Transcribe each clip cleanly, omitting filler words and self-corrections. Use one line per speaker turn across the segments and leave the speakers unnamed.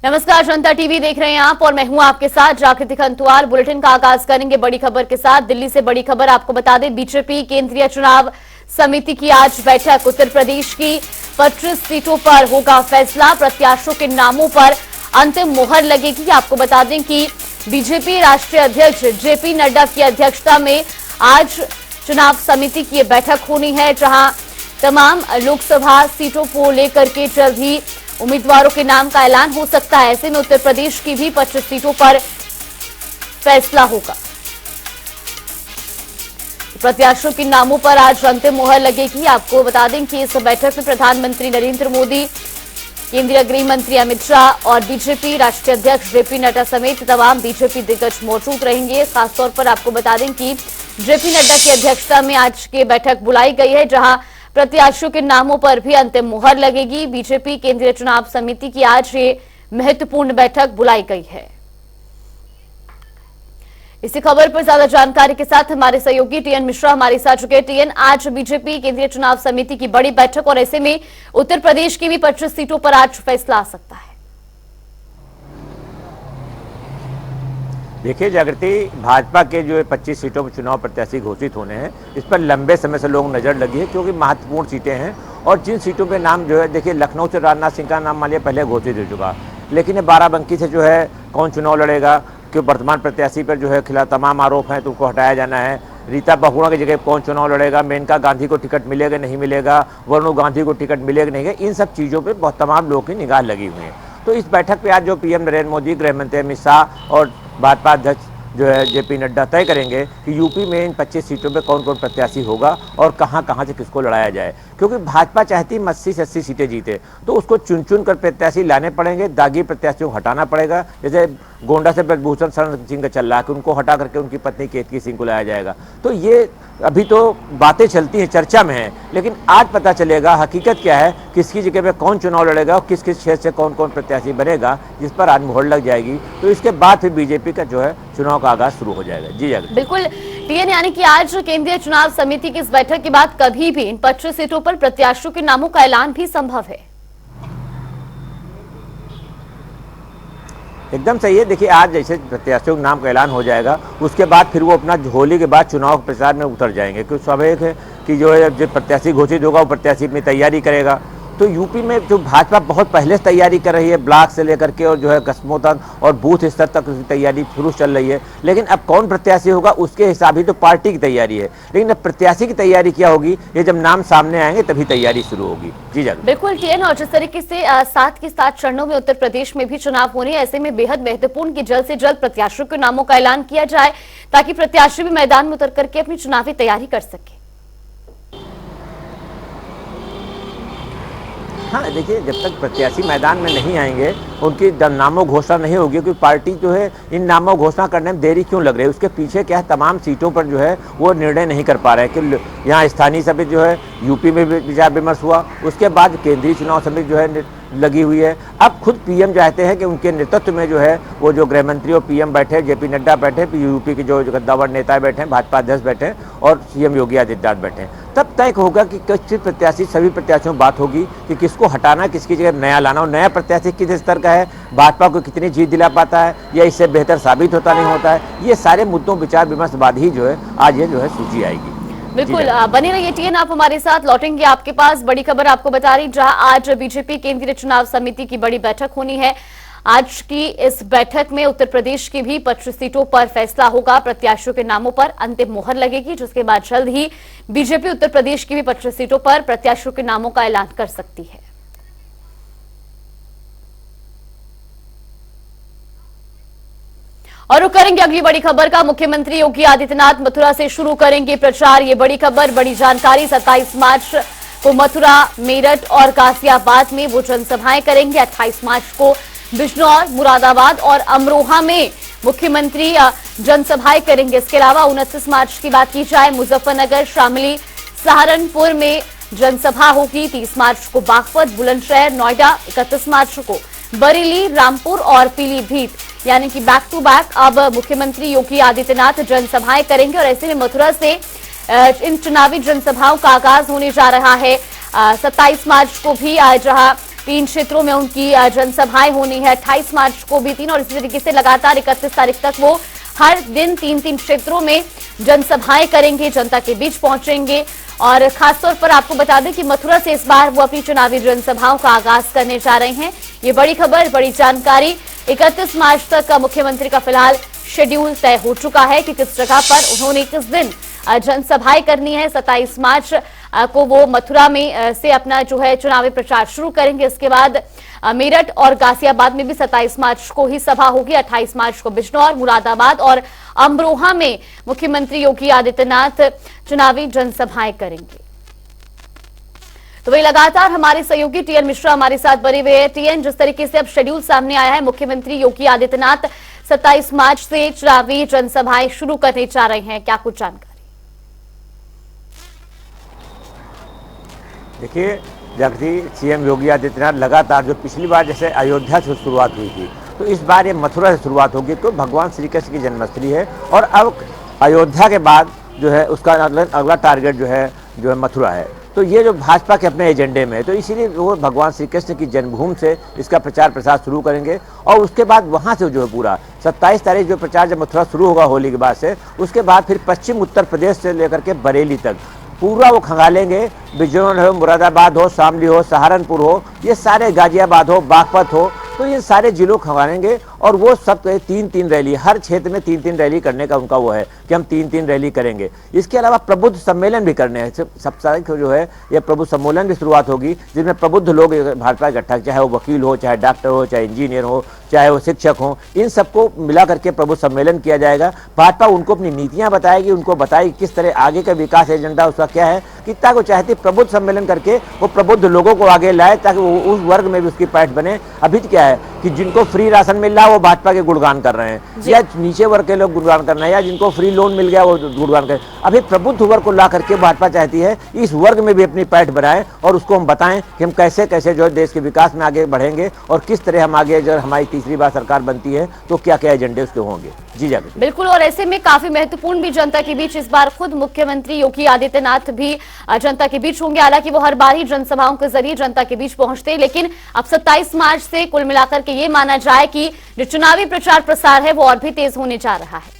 नमस्कार, जनता टीवी देख रहे हैं आप और मैं हूं आपके साथ जागृति खंतवाल। बुलेटिन का आगाज करेंगे बड़ी खबर के साथ। दिल्ली से बड़ी खबर आपको बता दें, बीजेपी केंद्रीय चुनाव समिति की आज बैठक। उत्तर प्रदेश की 25 सीटों पर होगा फैसला। प्रत्याशियों के नामों पर अंतिम मुहर लगेगी। आपको बता दें कि बीजेपी राष्ट्रीय अध्यक्ष जेपी नड्डा की अध्यक्षता में आज चुनाव समिति की बैठक होनी है, जहां तमाम लोकसभा सीटों को लेकर के जल्द ही उम्मीदवारों के नाम का ऐलान हो सकता है। ऐसे में उत्तर प्रदेश की भी 25 सीटों पर फैसला होगा। प्रत्याशियों के नामों पर आज अंतिम मुहर लगेगी। आपको बता दें कि इस बैठक में प्रधानमंत्री नरेंद्र मोदी, केंद्रीय गृह मंत्री अमित शाह और बीजेपी राष्ट्रीय अध्यक्ष जेपी नड्डा समेत तमाम बीजेपी दिग्गज मौजूद रहेंगे। खासतौर पर आपको बता दें कि जेपी नड्डा की अध्यक्षता में आज की बैठक बुलाई गई है, जहां प्रत्याशियों के नामों पर भी अंतिम मुहर लगेगी। बीजेपी केंद्रीय चुनाव समिति की आज ये महत्वपूर्ण बैठक बुलाई गई है। इसी खबर पर ज्यादा जानकारी के साथ हमारे सहयोगी टीएन मिश्रा हमारे साथ चुके। टीएन, आज बीजेपी केंद्रीय चुनाव समिति की बड़ी बैठक और ऐसे में उत्तर प्रदेश की भी 25 सीटों पर आज फैसला आ सकता है।
देखिए जागृति, भाजपा के जो 25 सीटों पर चुनाव प्रत्याशी घोषित होने हैं, इस पर लंबे समय से लोग नजर लगी है, क्योंकि महत्वपूर्ण सीटें हैं। और जिन सीटों पे नाम जो है, देखिए लखनऊ से राजनाथ सिंह का नाम मान लिया पहले घोषित हो चुका, लेकिन ये बाराबंकी से जो है कौन चुनाव लड़ेगा, कि वर्तमान प्रत्याशी पर जो है खिलाफ तमाम आरोप हैं, तो उनको हटाया जाना है। रीता बहुगुणा की जगह कौन चुनाव लड़ेगा, मेनका गांधी को टिकट मिलेगा नहीं मिलेगा, वरुण गांधी को टिकट मिलेगा नहीं, इन सब चीज़ों पर बहुत तमाम लोगों की निगाह लगी हुई है। तो इस बैठक पे आज जो पीएम नरेंद्र मोदी, गृह मंत्री अमित शाह और भाजपा अध्यक्ष जो है जेपी नड्डा तय करेंगे कि यूपी में इन 25 सीटों पे कौन कौन प्रत्याशी होगा और कहां से किसको लड़ाया जाए। क्योंकि भाजपा चाहती 80 से 80 सीटें जीते, तो उसको चुन चुन कर प्रत्याशी लाने पड़ेंगे, दागी प्रत्याशियों को हटाना पड़ेगा। जैसे गोंडा से ब्रजभूषण शरण सिंह का चल रहा है कि उनको हटा करके उनकी पत्नी केतकी सिंह को लाया जाएगा। तो ये अभी तो बातें चलती हैं, चर्चा में है, लेकिन आज पता चलेगा हकीकत क्या है, किसकी जगह पे कौन चुनाव लड़ेगा और किस किस क्षेत्र से कौन कौन प्रत्याशी बनेगा, जिस पर आज मुहर लग जाएगी। तो इसके बाद फिर बीजेपी का जो है चुनाव का आगाज शुरू हो जाएगा। जी जाएगा
बिल्कुल टीएन, यानी कि आज केंद्रीय चुनाव समिति की इस बैठक के बाद कभी भी इन 25 सीटों पर प्रत्याशियों के नामों का ऐलान भी संभव है।
एकदम सही है। देखिए आज जैसे प्रत्याशियों के नाम का ऐलान हो जाएगा, उसके बाद फिर वो अपना होली के बाद चुनाव प्रचार में उतर जाएंगे, क्योंकि स्वाभाविक है कि जो है जब प्रत्याशी घोषित होगा वो प्रत्याशी अपनी तैयारी करेगा। तो यूपी में जो भाजपा बहुत पहले से तैयारी कर रही है, ब्लॉक से लेकर के और जो है कस्बों तक और बूथ स्तर तक उसकी तैयारी शुरू चल रही है, लेकिन अब कौन प्रत्याशी होगा उसके हिसाब ही तो पार्टी की तैयारी है। लेकिन अब प्रत्याशी की तैयारी क्या होगी, ये जब नाम सामने आएंगे तभी तैयारी शुरू होगी। जी जाग
बिल्कुल टीएन, और जिस तरीके से 7 के 7 चरणों में उत्तर प्रदेश में भी चुनाव होने, ऐसे में बेहद महत्वपूर्ण कि जल्द से जल्द प्रत्याशियों के नामों का ऐलान किया जाए, ताकि प्रत्याशी भी मैदान में उतर करके अपनी चुनावी तैयारी कर सके।
हाँ देखिए, जब तक प्रत्याशी मैदान में नहीं आएंगे, उनकी नामों घोषणा नहीं होगी, क्योंकि पार्टी जो है इन नामों घोषणा करने में देरी क्यों लग रही है, उसके पीछे क्या है, तमाम सीटों पर जो है वो निर्णय नहीं कर पा रहे हैं। कि यहाँ स्थानीय समिति जो है यूपी में भी विचार विमर्श हुआ, उसके बाद केंद्रीय चुनाव समिति जो है लगी हुई है। अब खुद पीएम चाहते हैं कि उनके नेतृत्व में जो है वो जो गृह मंत्री और पीएम बैठे, जेपी नड्डा बैठे, यूपी के जो कद्दावर नेता बैठे, भाजपा अध्यक्ष बैठे और सीएम योगी आदित्यनाथ बैठे, तब तय होगा कि किस प्रत्याशी, सभी प्रत्याशियों में बात होगी कि किसको हटाना, किसकी जगह नया लाना, और नया प्रत्याशी किस स्तर का है, भाजपा को कितनी जीत दिला पाता है या इससे बेहतर साबित होता नहीं होता है। ये सारे मुद्दों विचार विमर्श बाद ही जो है आज ये जो है सूची आएगी।
बिल्कुल बने रहिए टीएन, आप हमारे साथ लौटेंगे आपके पास। बड़ी खबर आपको बता रही, जहां आज बीजेपी केंद्रीय चुनाव समिति की बड़ी बैठक होनी है। आज की इस बैठक में उत्तर प्रदेश की भी 25 सीटों पर फैसला होगा। प्रत्याशियों के नामों पर अंतिम मुहर लगेगी, जिसके बाद जल्द ही बीजेपी उत्तर प्रदेश की भी 25 सीटों पर प्रत्याशियों के नामों का ऐलान कर सकती है। और रुक करेंगे अगली बड़ी खबर का। मुख्यमंत्री योगी आदित्यनाथ मथुरा से शुरू करेंगे प्रचार। ये बड़ी खबर, बड़ी जानकारी। 27 मार्च को मथुरा, मेरठ और गाजियाबाद में वो जनसभाएं करेंगे। 28 मार्च को बिजनौर, मुरादाबाद और अमरोहा में मुख्यमंत्री जनसभाएं करेंगे। इसके अलावा 29 मार्च की बात की जाए, मुजफ्फरनगर, शामली, सहारनपुर में जनसभा होगी। 30 मार्च को बागपत, बुलंदशहर, नोएडा। 31 मार्च को बरेली, रामपुर और पीलीभीत, यानी कि बैक टू बैक अब मुख्यमंत्री योगी आदित्यनाथ जनसभाएं करेंगे। और ऐसे में मथुरा से इन चुनावी जनसभाओं का आगाज होने जा रहा है। 27 मार्च को भी जहां 3 क्षेत्रों में उनकी जनसभाएं होनी है। 28 मार्च को भी 3 और इसी तरीके से लगातार 31 तारीख तक वो हर दिन 3 क्षेत्रों में जनसभाएं करेंगे, जनता के बीच पहुंचेंगे। और खासतौर पर आपको बता दें कि मथुरा से इस बार वो अपनी चुनावी जनसभाओं का आगाज करने जा रहे हैं। ये बड़ी खबर, बड़ी जानकारी। 31 मार्च तक का मुख्यमंत्री का फिलहाल शेड्यूल तय हो चुका है कि किस जगह पर उन्होंने किस दिन जनसभाएं करनी है। 27 मार्च को वो मथुरा में से अपना जो है चुनावी प्रचार शुरू करेंगे। इसके बाद मेरठ और गाजियाबाद में भी 27 मार्च को ही सभा होगी। 28 मार्च को बिजनौर, मुरादाबाद और अमरोहा में मुख्यमंत्री योगी आदित्यनाथ चुनावी जनसभाएं करेंगे। तो वही लगातार हमारे सहयोगी टीएन मिश्रा हमारे साथ बने हुए हैं। टीएन, जिस तरीके से अब शेड्यूल सामने आया है, मुख्यमंत्री योगी आदित्यनाथ 27 मार्च से चुनावी जनसभाएं शुरू करने जा रहे हैं, क्या कुछ जानकारी?
देखिए, जबकि सीएम योगी आदित्यनाथ लगातार जो पिछली बार जैसे अयोध्या से शुरुआत हुई थी, तो इस बार ये मथुरा से शुरुआत होगी। तो भगवान श्री कृष्ण की जन्मस्थली है और अब अयोध्या के बाद जो है उसका अगला टारगेट जो है मथुरा है। तो ये जो भाजपा के अपने एजेंडे में है, तो इसीलिए वो भगवान श्री कृष्ण की जन्मभूमि से इसका प्रचार प्रसार शुरू करेंगे। और उसके बाद वहाँ से जो है पूरा 27 तारीख जो प्रचार जब मथुरा शुरू होगा होली के बाद से, उसके बाद फिर पश्चिम उत्तर प्रदेश से लेकर के बरेली तक पूरा वो खंगालेंगे। बिजनौर हो, मुरादाबाद हो, शामली हो, सहारनपुर हो, ये सारे गाजियाबाद हो, बागपत हो, तो ये सारे जिलों खंगालेंगे। और वो सब 3 रैली, हर क्षेत्र में 3 रैली करने का उनका वो है कि हम 3 रैली करेंगे। इसके अलावा प्रबुद्ध सम्मेलन भी करने हैं। साप्ताहिक जो है ये प्रबुद्ध सम्मेलन की शुरुआत होगी, जिसमें प्रबुद्ध लोग भाजपा इकट्ठा, चाहे वो वकील हो, चाहे डॉक्टर हो, चाहे इंजीनियर हो, चाहे वो शिक्षक हो, इन सबको मिला करके प्रबुद्ध सम्मेलन किया जाएगा। भाजपा उनको अपनी नीतियां बताएगी, उनको बताएगी किस तरह आगे का विकास एजेंडा उसका क्या है, कितना को चाहती प्रबुद्ध सम्मेलन करके वो प्रबुद्ध लोगों को आगे लाए, ताकि वो उस वर्ग में भी उसकी पैठ बने। अभी क्या है कि जिनको फ्री राशन मिल रहा है वो भाजपा के गुणगान कर रहे हैं, या नीचे वर्ग के लोग गुणगान कर रहे हैं, या जिनको फ्री लोन मिल गया वो गुणगान कर। अभी प्रबुद्ध वर्ग को ला करके भाजपा चाहती है इस वर्ग में भी अपनी पैठ बनाए और उसको हम बताएं कि हम कैसे कैसे जो है देश के विकास में आगे बढ़ेंगे और किस तरह हम आगे, जब हमारी तीसरी बार सरकार बनती है तो क्या क्या एजेंडे उसके होंगे। जी जाकर
बिल्कुल। और ऐसे में काफी महत्वपूर्ण भी जनता के बीच इस बार खुद मुख्यमंत्री योगी आदित्यनाथ भी जनता के बीच होंगे। हालांकि वो हर बार ही जनसभाओं के जरिए जनता के बीच पहुंचते हैं, लेकिन अब 27 मार्च से कुल मिलाकर के ये माना जाए कि जो चुनावी प्रचार प्रसार है वो और भी तेज होने जा रहा है।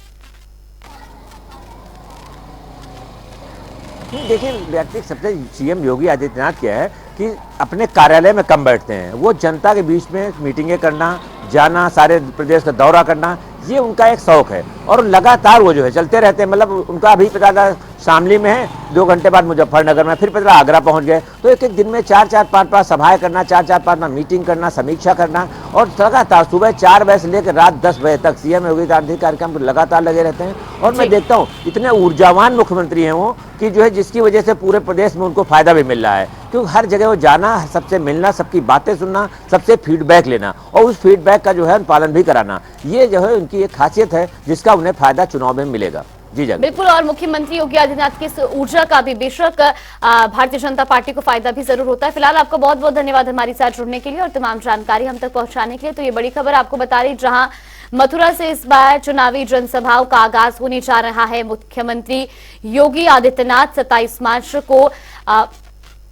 देखिए, व्यक्ति सबसे सीएम योगी आदित्यनाथ क्या है कि अपने कार्यालय में कम बैठते हैं, वो जनता के बीच में मीटिंगें करना, जाना, सारे प्रदेश का दौरा करना, ये उनका एक शौक है और लगातार वो जो है चलते रहते हैं। मतलब उनका अभी पता था शामली में है, 2 घंटे बाद मुजफ्फरनगर में, फिर पता आगरा पहुंच गए। तो एक दिन में 4-4, 5-5 सभाएं करना, 4-4, 5 मीटिंग करना, समीक्षा करना, और लगातार सुबह 4 बजे से लेकर रात 10 बजे तक सीएम योगी आदित्यनाथ कार्यक्रम लगातार लगे रहते हैं। और मैं देखता हूँ इतने ऊर्जावान मुख्यमंत्री हैं वो कि जो है जिसकी वजह से पूरे प्रदेश में उनको फायदा भी मिल रहा है, क्योंकि हर जगह वो जाना, सबसे मिलना, सबकी बातें सुनना, सबसे फीडबैक लेना और उस फीडबैक का जो है पालन भी कराना, ये जो है उनकी एक खासियत है जिसका उन्हें फायदा चुनाव में मिलेगा। जी
बिल्कुल। और मुख्यमंत्री योगी आदित्यनाथ की इस ऊर्जा का भी बेशक भारतीय जनता पार्टी को फायदा भी जरूर होता है। फिलहाल आपका बहुत बहुत धन्यवाद हमारे साथ जुड़ने के लिए और तमाम जानकारी हम तक पहुंचाने के लिए। तो ये बड़ी खबर आपको बता रही, जहां मथुरा से इस बार चुनावी जनसभाओं का आगाज होने जा रहा है। मुख्यमंत्री योगी आदित्यनाथ 27 मार्च को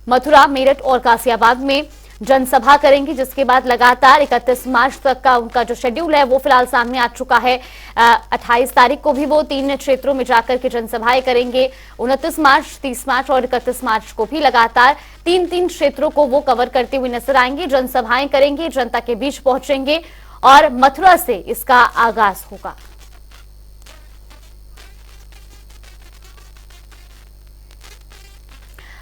मथुरा, मेरठ और गाजियाबाद में जनसभा करेंगी, जिसके बाद लगातार 31 मार्च तक का उनका जो शेड्यूल है वो फिलहाल सामने आ चुका है। 28 तारीख को भी वो 3 क्षेत्रों में जाकर के जनसभाएं करेंगे। 29 मार्च, 30 मार्च और 31 मार्च को भी लगातार 3 क्षेत्रों को वो कवर करते हुए नजर आएंगे, जनसभाएं करेंगे, जनता के बीच पहुंचेंगे और मथुरा से इसका आगाज होगा।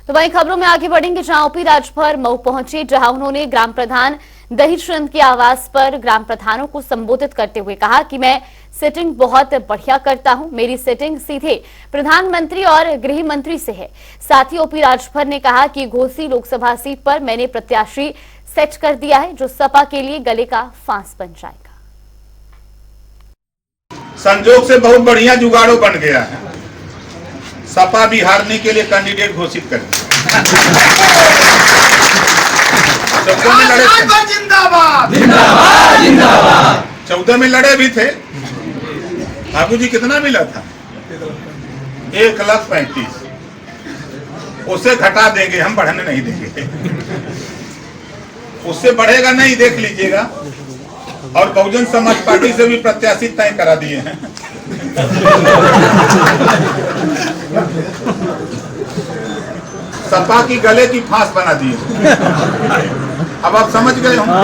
तो वहीं खबरों में आगे बढ़ेंगे, जहां ओपी राजभर मऊ पहुंचे, जहां उन्होंने ग्राम प्रधान दहीचंद के आवास पर ग्राम प्रधानों को संबोधित करते हुए कहा कि मैं सेटिंग बहुत बढ़िया करता हूं, मेरी सेटिंग सीधे प्रधानमंत्री और गृह मंत्री से है। साथ ही ओपी राजभर ने कहा कि घोसी लोकसभा सीट पर मैंने प्रत्याशी सेट कर दिया है, जो सपा के लिए गले का फांस बन जाएगा।
संजोग से बहुत बढ़िया जुगाड़ो बन गया है, सपा भी हारने के लिए कैंडिडेट घोषित कर दिया। 14 में लड़े भी थे। ठाकुर जी कितना मिला था? 1,35,000। उसे घटा देंगे हम, बढ़ने नहीं देंगे। उससे बढ़ेगा नहीं, देख लीजिएगा। और बहुजन समाज पार्टी से भी प्रत्याशी तय करा दिए हैं। सपा की गले की फांस बना दी। अब आप समझ गए होंगे।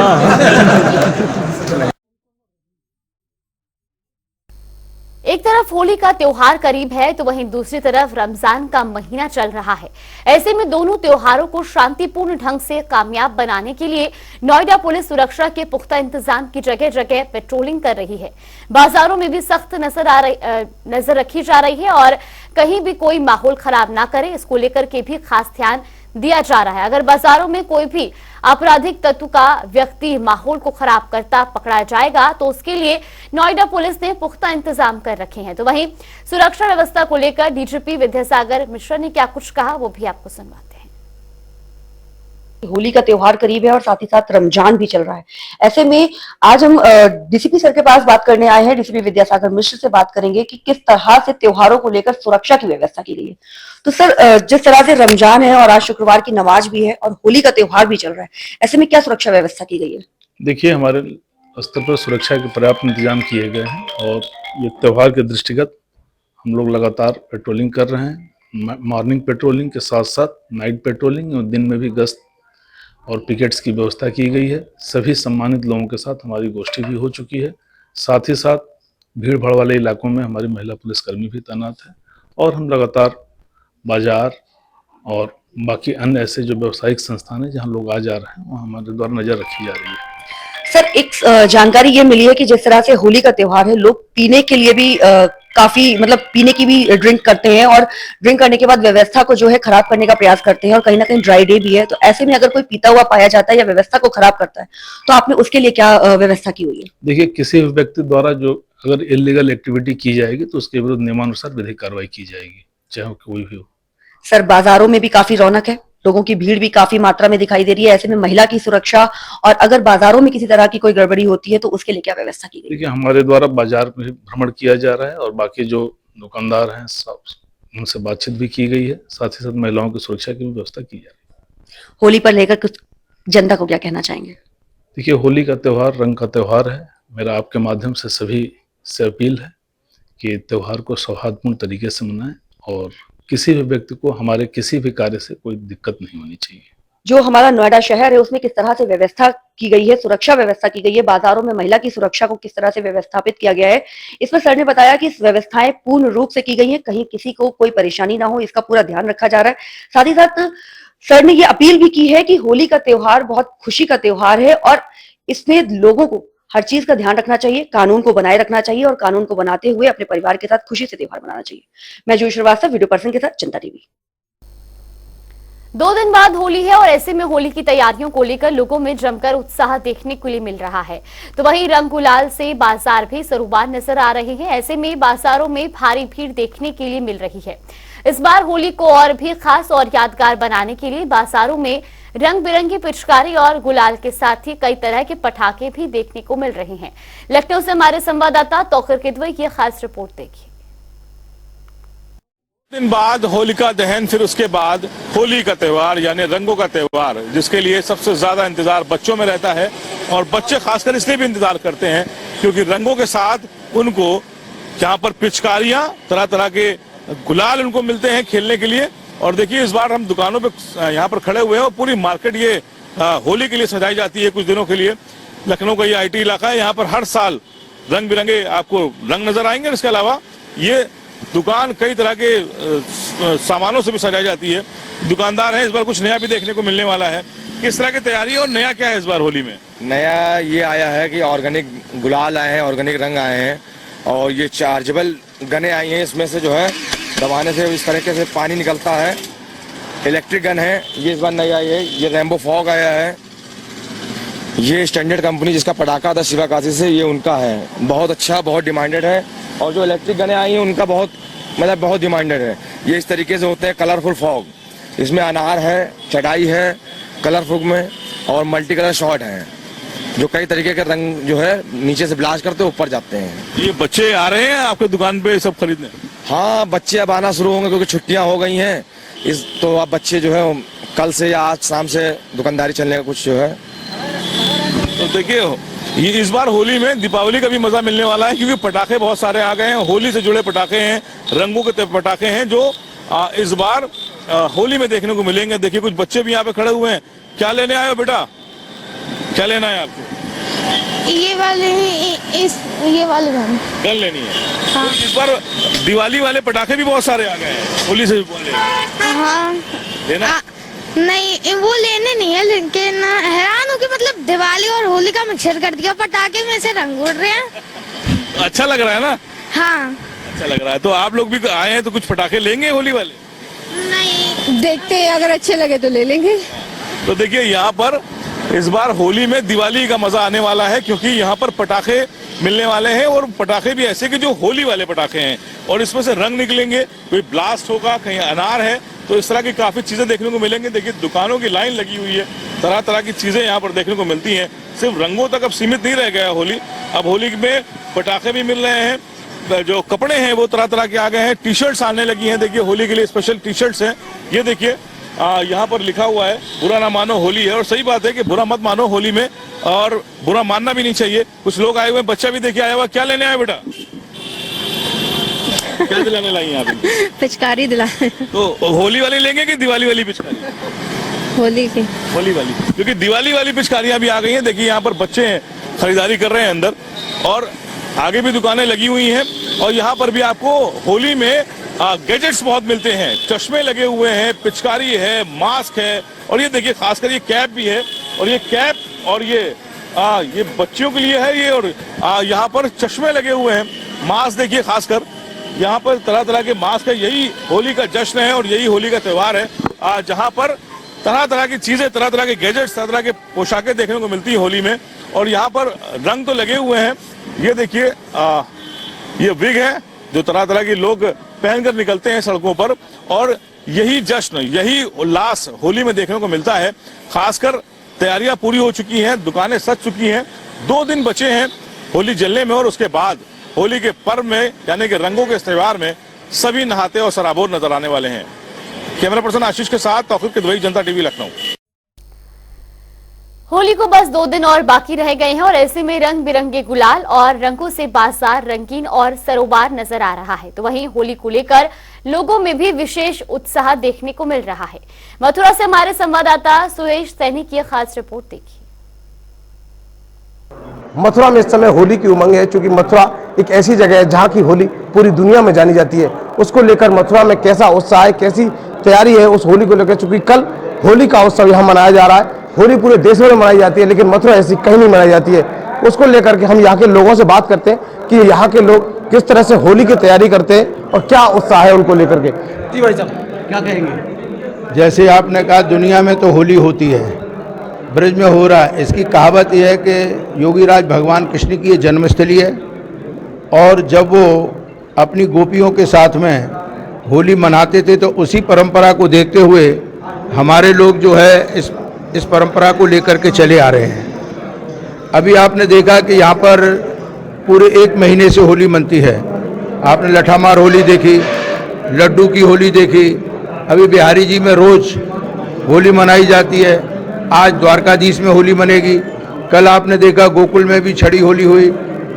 एक तरफ होली का त्योहार करीब है तो वहीं दूसरी तरफ रमजान का महीना चल रहा है। ऐसे में दोनों त्योहारों को शांतिपूर्ण ढंग से कामयाब बनाने के लिए नोएडा पुलिस सुरक्षा के पुख्ता इंतजाम की जगह जगह पेट्रोलिंग कर रही है। बाजारों में भी सख्त नजर रखी जा रही है और कहीं भी कोई माहौल खराब ना करे, इसको लेकर के भी खास ध्यान दिया जा रहा है। अगर बाजारों में कोई भी आपराधिक तत्व का व्यक्ति माहौल को खराब करता पकड़ा जाएगा तो उसके लिए नोएडा पुलिस ने पुख्ता इंतजाम कर रखे हैं। तो वहीं सुरक्षा व्यवस्था को लेकर डीजीपी विद्यासागर मिश्रा ने क्या कुछ कहा वो भी आपको सुनवाते हैं।
होली का त्योहार करीब है और साथ ही साथ रमजान भी चल रहा है। ऐसे में आज हम डीसीपी सर के पास बात करने आए हैं। डीसीपी विद्यासागर मिश्र से बात करेंगे कि किस तरह से त्योहारों को लेकर सुरक्षा की व्यवस्था की गई है। तो सर, जिस तरह से रमजान है और आज शुक्रवार की नमाज भी है और होली का त्योहार भी चल रहा है, ऐसे में क्या सुरक्षा व्यवस्था की गई है?
देखिए, हमारे स्तर पर सुरक्षा के पर्याप्त इंतजाम किए गए हैं और ये त्योहार के दृष्टिगत हम लोग लगातार पेट्रोलिंग कर रहे हैं। मॉर्निंग पेट्रोलिंग के साथ साथ नाइट पेट्रोलिंग और दिन में भी गश्त और पिकेट्स की व्यवस्था की गई है। सभी सम्मानित लोगों के साथ हमारी गोष्ठी भी हो चुकी है। साथ ही साथ भीड़ भाड़ वाले इलाकों में हमारी महिला पुलिसकर्मी भी तैनात है और हम लगातार बाजार और बाकी अन्य ऐसे जो व्यावसायिक संस्थान है जहां लोग आ जा रहे हैं वहां हमारे द्वारा नजर रखी जा रही है।
सर, एक जानकारी ये मिली है कि जिस तरह से होली का त्योहार है, लोग पीने के लिए भी काफी पीने की भी ड्रिंक करते हैं और ड्रिंक करने के बाद व्यवस्था को जो है खराब करने का प्रयास करते हैं और कहीं ना कहीं ड्राई डे भी है। तो ऐसे में अगर कोई पीता हुआ पाया जाता है या व्यवस्था को खराब करता है तो आपने उसके लिए क्या व्यवस्था की हुई है?
देखिए, किसी भी व्यक्ति द्वारा जो अगर इलीगल एक्टिविटी की जाएगी तो उसके विरुद्ध नियमानुसार विधिक कार्रवाई की जाएगी, चाहे कोई भी हो।
सर, बाजारों में भी काफी रौनक है, लोगों की भीड़ भी काफी मात्रा में दिखाई दे रही है। ऐसे में महिला की सुरक्षा और अगर बाजारों में किसी तरह की कोई गड़बड़ी होती है तो उसके लिए क्या व्यवस्था की गई?
देखिए, हमारे द्वारा बाजार में भ्रमण किया जा रहा है और बाकी जो दुकानदार हैं उनसे बातचीत भी की गई है। साथ ही साथ महिलाओं की सुरक्षा की भी व्यवस्था की जा रही है।
होली पर लेकर कुछ जनता को क्या कहना चाहेंगे?
देखिए, होली का त्योहार रंग का त्योहार है। मेरा आपके माध्यम से सभी से अपील है कि त्योहार को सौहार्दपूर्ण तरीके से मनाएं और किसी भी व्यक्ति को हमारे किसी भी कार्य से कोई दिक्कत नहीं होनी चाहिए।
जो हमारा नोएडा शहर है उसमें किस तरह से व्यवस्था की गई है, सुरक्षा व्यवस्था की गई है, बाजारों में महिला की सुरक्षा को किस तरह से व्यवस्थापित किया गया है, इसमें सर ने बताया कि इस व्यवस्थाएं पूर्ण रूप से की गई हैं, कहीं किसी को कोई परेशानी ना हो इसका पूरा ध्यान रखा जा रहा है। साथ ही साथ सर ने ये अपील भी की है कि होली का त्योहार बहुत खुशी का त्योहार है और इसमें लोगों को हर चीज का ध्यान रखना चाहिए, कानून को बनाए रखना चाहिए और कानून को बनाते हुए अपने परिवार के साथ खुशी से त्योहार मनाना चाहिए। मैं जूही श्रीवास्तव, वीडियो पर्सन के साथ, जनता टीवी।
2 दिन बाद होली है और ऐसे में होली की तैयारियों को लेकर लोगों में जमकर उत्साह देखने को लिए मिल रहा है। तो वहीं रंग गुलाल से बाजार भी सरूबान नजर आ रहे हैं। ऐसे में बाजारों में भारी भीड़ देखने के लिए मिल रही है। इस बार होली को और भी खास और यादगार बनाने के लिए बाजारों में रंग बिरंगी पिचकारी और गुलाल के साथ ही कई तरह के पटाखे भी देखने को मिल रहे हैं। लखनऊ से हमारे संवाददाता तौकीर किदवई की खास रिपोर्ट देखिए।
दिन बाद होलिका दहन, फिर उसके बाद होली का त्योहार यानी रंगों का त्योहार, जिसके लिए सबसे ज्यादा इंतजार बच्चों में रहता है और बच्चे खासकर इसलिए भी इंतजार करते हैं क्योंकि रंगों के साथ उनको यहाँ पर पिचकारियां, तरह तरह के गुलाल उनको मिलते हैं खेलने के लिए। और देखिए, इस बार हम दुकानों पे यहाँ पर खड़े हुए हैं और पूरी मार्केट ये होली के लिए सजाई जाती है कुछ दिनों के लिए। लखनऊ का ये आईटी इलाका है, यहाँ पर हर साल रंग बिरंगे आपको रंग नजर आएंगे। इसके अलावा ये दुकान कई तरह के सामानों से भी सजाई जाती है। दुकानदार हैं, इस बार कुछ नया भी देखने को मिलने वाला है। किस तरह की तैयारी और नया क्या है इस बार होली में?
नया ये आया है कि ऑर्गेनिक गुलाल आए हैं, ऑर्गेनिक रंग आए हैं और ये चार्जेबल गने आई हैं। इसमें से जो है दबाने से इस तरीके से पानी निकलता है। इलेक्ट्रिक गन है, ये इस बार नई आई है। ये रेम्बो फॉग आया है। ये स्टैंडर्ड कंपनी जिसका पटाखा था शिवाकाशी से, ये उनका है, बहुत अच्छा, बहुत डिमांडेड है। और जो इलेक्ट्रिक गने आई हैं उनका बहुत डिमांडेड है। ये इस तरीके से होते हैं कलरफुल फॉग, इसमें अनार है, चटाई है कलरफुल में और मल्टी कलर शॉट है जो कई तरीके के रंग जो है नीचे से ब्लास्ट करते ऊपर जाते हैं।
ये बच्चे आ रहे हैं आपके दुकान पे सब खरीदने?
हाँ, बच्चे अब आना शुरू होंगे क्योंकि छुट्टियां हो गई हैं। तो अब बच्चे जो है कल से या आज शाम से दुकानदारी चलने का कुछ जो है
तो देखिए ये इस बार होली में दीपावली का भी मजा मिलने वाला है, क्योंकि पटाखे बहुत सारे आ गए हैं, होली से जुड़े पटाखे हैं, रंगों के पटाखे हैं जो इस बार होली में देखने को मिलेंगे। देखिए कुछ बच्चे भी यहाँ पे खड़े हुए हैं। क्या लेने आए हो बेटा, क्या लेना है आपको?
ये वाले
गन लेनी है। हाँ। तो इस बार दिवाली वाले पटाखे भी बहुत सारे आ गए हैं, होली से भी बोले।
हाँ।
लेना?
नहीं वो लेने नहीं है, लेकिन हैरान हूँ कि मतलब दिवाली और होली का मिक्सर कर दिया, पटाखे में से रंग उड़ रहे हैं।
अच्छा लग रहा है ना?
हाँ
अच्छा लग रहा है। तो आप लोग भी आए हैं तो कुछ पटाखे लेंगे होली वाले?
नहीं, देखते हैं अगर अच्छे लगे तो ले लेंगे।
तो देखिए यहाँ पर इस बार होली में दिवाली का मजा आने वाला है, क्योंकि यहाँ पर पटाखे मिलने वाले हैं और पटाखे भी ऐसे कि जो होली वाले पटाखे हैं और इसमें से रंग निकलेंगे, कोई ब्लास्ट होगा, कहीं अनार है, तो इस तरह की काफी चीजें देखने को मिलेंगे। देखिए दुकानों की लाइन लगी हुई है, तरह तरह की चीजें यहाँ पर देखने को मिलती हैं। सिर्फ रंगों तक अब सीमित नहीं रह गया होली, अब होली में पटाखे भी मिल रहे हैं, जो कपड़े हैं वो तरह तरह के आ गए हैं, टी शर्ट्स आने लगी हैं। देखिए होली के लिए स्पेशल टी शर्ट्स हैं। ये देखिए यहाँ पर लिखा हुआ है बुरा ना मानो होली है, और सही बात है कि बुरा मत मानो होली में, और बुरा मानना भी नहीं चाहिए। कुछ लोग आए हुए, बच्चा भी देखिए आया हुआ। क्या लेने आए बेटा? क्या दिलाने लाई यहाँ पे?
पिचकारी दिलाने।
तो होली वाली लेंगे कि दिवाली वाली पिचकारी?
होली की।
होली वाली, क्योंकि दिवाली वाली पिचकारियां भी आ गई हैं। देखिए यहाँ पर बच्चे हैं, खरीदारी कर रहे हैं अंदर, और आगे भी दुकानें लगी हुई हैं। और यहाँ पर भी आपको होली में गैजेट्स बहुत मिलते हैं, चश्मे लगे हुए हैं, पिचकारी है, मास्क है, और ये देखिए खासकर ये कैप भी है, और ये कैप और ये बच्चियों के लिए है ये, और यहाँ पर चश्मे लगे हुए हैं, मास्क देखिए खासकर यहाँ पर तरह तरह के मास्क है। यही होली का जश्न है और यही होली का त्योहार है, जहाँ पर तरह तरह की चीजें, तरह तरह के गैजेट्स, तरह तरह के पोशाकें देखने को मिलती है होली में। और यहाँ पर रंग तो लगे हुए हैं। ये देखिए ये विग है जो तरह तरह के लोग पहनकर निकलते हैं सड़कों पर, और यही जश्न, यही उल्लास होली में देखने को मिलता है। खासकर तैयारियां पूरी हो चुकी हैं, दुकानें सज चुकी हैं, 2 दिन बचे हैं होली जलने में, और उसके बाद होली के पर्व में यानी कि रंगों के इस त्योहार में सभी नहाते और सराबोर नजर आने वाले हैं। कैमरा पर्सन आशीष के साथ तौफीक किदवई, जनता टीवी, लखनऊ।
होली को बस 2 दिन और बाकी रह गए हैं, और ऐसे में रंग बिरंगे गुलाल और रंगों से बाजार रंगीन और सरोबार नजर आ रहा है। तो वहीं होली को लेकर लोगों में भी विशेष उत्साह देखने को मिल रहा है। मथुरा से हमारे संवाददाता सुरेश सैनी की खास रिपोर्ट देखिए।
मथुरा में इस समय होली की उमंग है, क्योंकि मथुरा एक ऐसी जगह है जहां की होली पूरी दुनिया में जानी जाती है। उसको लेकर मथुरा में कैसा उत्साह है, कैसी तैयारी है उस होली को लेकर, चूंकि कल होली का उत्सव यहाँ मनाया जा रहा है। होली पूरे देश में मनाई जाती है, लेकिन मथुरा ऐसी कहीं नहीं मनाई जाती है। उसको लेकर के हम यहाँ के लोगों से बात करते हैं कि यहाँ के लोग किस तरह से होली की तैयारी करते हैं और क्या उत्साह है उनको लेकर के। जी भाई साहब, क्या कहेंगे?
जैसे आपने कहा, दुनिया में तो होली होती है, ब्रज में हो रहा है। इसकी कहावत यह है कि योगीराज भगवान कृष्ण की ये जन्मस्थली है, और जब वो अपनी गोपियों के साथ में होली मनाते थे तो उसी परंपरा को देखते हुए हमारे लोग जो है इस परंपरा को लेकर के चले आ रहे हैं। अभी आपने देखा कि यहाँ पर पूरे 1 महीने से होली मनती है। आपने लठामार होली देखी, लड्डू की होली देखी, अभी बिहारी जी में रोज होली मनाई जाती है, आज द्वारकाधीश में होली मनेगी, कल आपने देखा गोकुल में भी छड़ी होली हुई,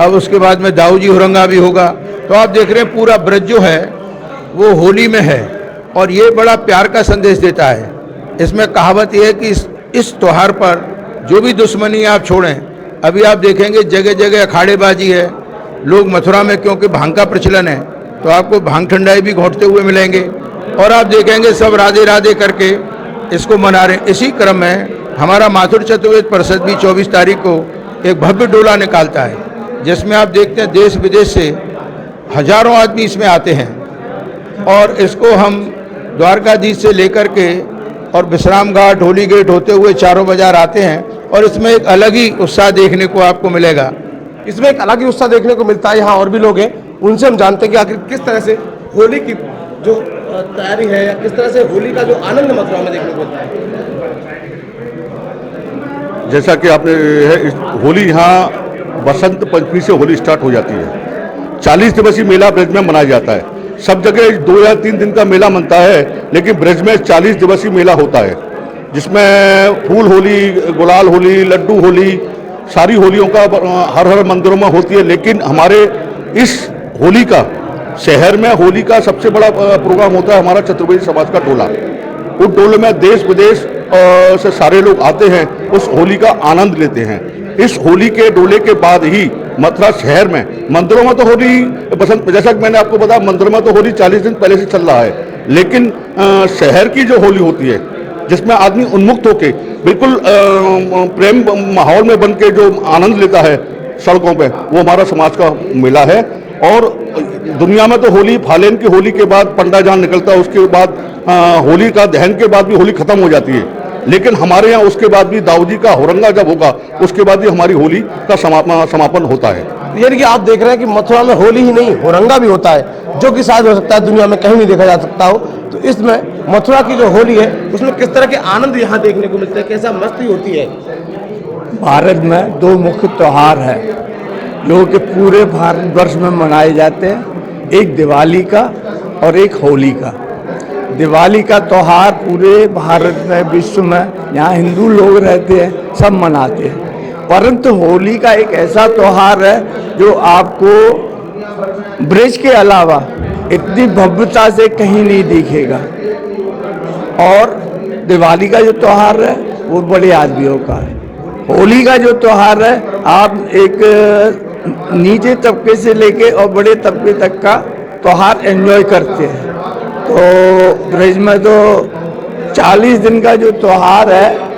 अब उसके बाद में दाऊजी हुरंगा भी होगा। तो आप देख रहे हैं पूरा ब्रज जो है वो होली में है, और ये बड़ा प्यार का संदेश देता है। इसमें कहावत ये है कि इस त्योहार पर जो भी दुश्मनी आप छोड़ें। अभी आप देखेंगे जगह जगह अखाड़ेबाजी है, लोग मथुरा में क्योंकि भांग का प्रचलन है तो आपको भांग ठंडाई भी घोंटते हुए मिलेंगे, और आप देखेंगे सब राधे राधे करके इसको मना रहे हैं। इसी क्रम में हमारा माथुर चतुर्वेद परिषद भी 24 तारीख को एक भव्य डोला निकालता है, जिसमें आप देखते हैं देश विदेश से हजारों आदमी इसमें आते हैं, और इसको हम द्वारकाधीश से लेकर के और विश्राम घाट, होली गेट होते हुए चारों बाजार आते हैं, और इसमें एक अलग ही उत्साह देखने को आपको मिलेगा।
इसमें एक अलग ही उत्साह देखने को मिलता है। यहाँ और भी लोग हैं, उनसे हम जानते हैं कि आखिर किस तरह से होली की जो तैयारी है या किस तरह से होली का जो आनंद मथुरा में देखने को मिलता है।
जैसा कि आपने होली यहाँ बसंत पंचमी से होली स्टार्ट हो जाती है। 40 दिवसीय मेला ब्रज में मनाया जाता है। सब जगह 2 या 3 दिन का मेला मनता है, लेकिन ब्रज में 40 दिवसीय मेला होता है, जिसमें फूल होली, गुलाल होली, लड्डू होली, सारी होलियों का हर हर मंदिरों में होती है, लेकिन हमारे इस होली का शहर में होली का सबसे बड़ा प्रोग्राम होता है हमारा छत्रपति समाज का टोला। उस टोले में देश विदेश से सारे लोग आते हैं, उस होली का आनंद लेते हैं। इस होली के डोले के बाद ही मथुरा शहर में मंदिरों में तो होली बसंत, जैसा कि मैंने आपको बताया, मंदिरों में तो होली 40 दिन पहले से चल रहा है, लेकिन शहर की जो होली होती है जिसमें आदमी उन्मुक्त होके बिल्कुल प्रेम माहौल में बन के जो आनंद लेता है सड़कों पे, वो हमारा समाज का मेला है। और दुनिया में तो होली, फालेन की होली के बाद पंडा जान निकलता है, उसके बाद होली का दहन के बाद भी होली खत्म हो जाती है, लेकिन हमारे यहाँ उसके बाद भी दाऊजी का होरंगा जब होगा उसके बाद भी हमारी होली का समापन होता है।
यानी कि आप देख रहे हैं कि मथुरा में होली ही नहीं, होरंगा भी होता है, जो कि शायद हो सकता है दुनिया में कहीं नहीं देखा जा सकता हो। तो इसमें मथुरा की जो होली है उसमें किस तरह के आनंद यहाँ देखने को मिलते हैं, कैसा मस्ती होती है।
भारत में दो मुख्य त्योहार है जो कि पूरे भारतवर्ष में मनाए जाते हैं, एक दिवाली का और एक होली का। दिवाली का त्योहार पूरे भारत में, विश्व में, यहाँ हिंदू लोग रहते हैं सब मनाते हैं, परंतु होली का एक ऐसा त्योहार है जो आपको ब्रज के अलावा इतनी भव्यता से कहीं नहीं दिखेगा। और दिवाली का जो त्योहार है वो बड़े आदमियों का है। होली का जो त्योहार है आप एक नीचे तबके से लेके और बड़े तबके तक का त्योहार एंजॉय करते हैं। तो ब्रज में तो 40 दिन का जो त्योहार है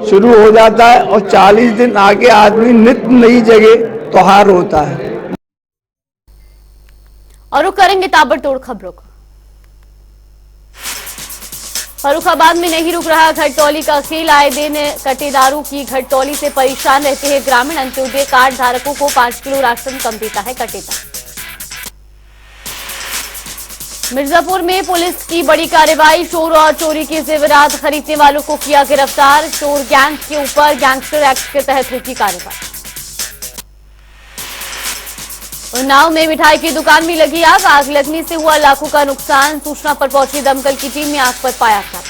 शुरू हो जाता है और 40 दिन आगे आदमी नित्य नई जगह त्योहार होता है।
और रुक करेंगे ताबड़तोड़ खबरों को। फर्रुखाबाद में नहीं रुक रहा घटतौली का खेल, आए दिन कटेदारों की घटतौली से परेशान रहते हैं ग्रामीण। अंत्योदय कार्ड धारकों को 5 किलो राशन कम देता है कटेदार। मिर्जापुर में पुलिस की बड़ी कार्रवाई, चोर और चोरी के जेवरात खरीदने वालों को किया गिरफ्तार। चोर गैंग के ऊपर गैंगस्टर एक्ट के तहत हुई कार्रवाई। उन्नाव में मिठाई की दुकान में लगी आग, आग लगने से हुआ लाखों का नुकसान। सूचना पर पहुंची दमकल की टीम ने आग पर पाया काबू।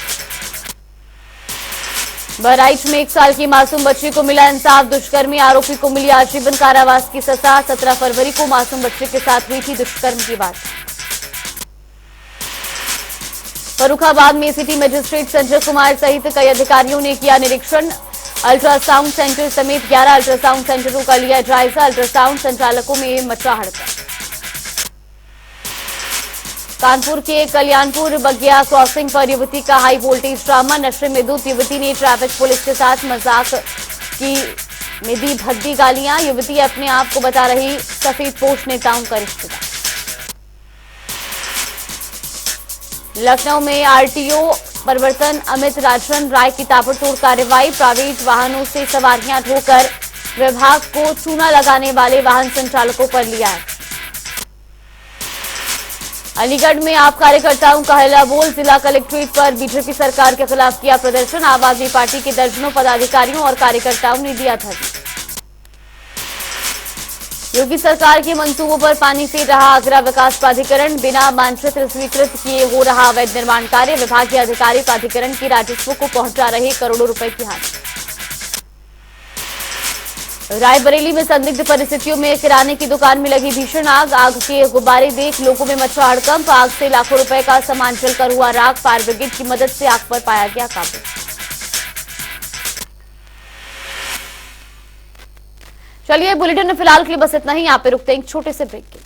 बहराइच में 1 साल की मासूम बच्ची को मिला इंसाफ, दुष्कर्मी आरोपी को मिली आजीवन कारावास की सजा। 17 फरवरी को मासूम बच्चे के साथ हुई थी दुष्कर्म की बात। फर्रुखाबाद में सिटी मजिस्ट्रेट संजय कुमार सहित कई अधिकारियों ने किया निरीक्षण। अल्ट्रासाउंड सेंटर समेत 11 अल्ट्रासाउंड सेंटरों का लिया जायजा। अल्ट्रासाउंड संचालकों में मचा हड़कंप। कानपुर के कल्याणपुर बगिया क्रॉसिंग पर युवती का हाई वोल्टेज ड्रामा, नशे में धुत युवती ने ट्रैफिक पुलिस के साथ मजाक की में दी भद्दी गालियां। युवती अपने आप को बता रही सफेद पोश नेताओं का रिश्तेदार। लखनऊ में आरटीओ परिवर्तन अमित राजन राय की ताबड़तोड़ कार्रवाई, प्राइवेट वाहनों से सवारियां ढोकर विभाग को चूना लगाने वाले वाहन संचालकों पर लिया है। अलीगढ़ में आप कार्यकर्ताओं का हल्ला बोल, जिला कलेक्ट्रेट पर बीजेपी सरकार के खिलाफ किया प्रदर्शन। आम आदमी पार्टी के दर्जनों पदाधिकारियों और कार्यकर्ताओं ने दिया धरना। योगी सरकार के मंसूबों पर पानी फेर रहा आगरा विकास प्राधिकरण, बिना मानचित्र स्वीकृत किए हो रहा अवैध निर्माण कार्य। विभागीय अधिकारी प्राधिकरण के राजस्व को पहुंचा रहे करोड़ों रुपए की हानि। रायबरेली में संदिग्ध परिस्थितियों में किराने की दुकान में लगी भीषण आग, आग के गुब्बारे देख लोगों में मचा हड़कंप। आग से लाखों रुपए का सामान जलकर हुआ राख, फायर ब्रिगेड की मदद से आग पर पाया गया काबू। चलिए बुलेटिन में फिलहाल के लिए बस इतना ही, यहाँ पे रुकते हैं एक छोटे से ब्रेक के लिए।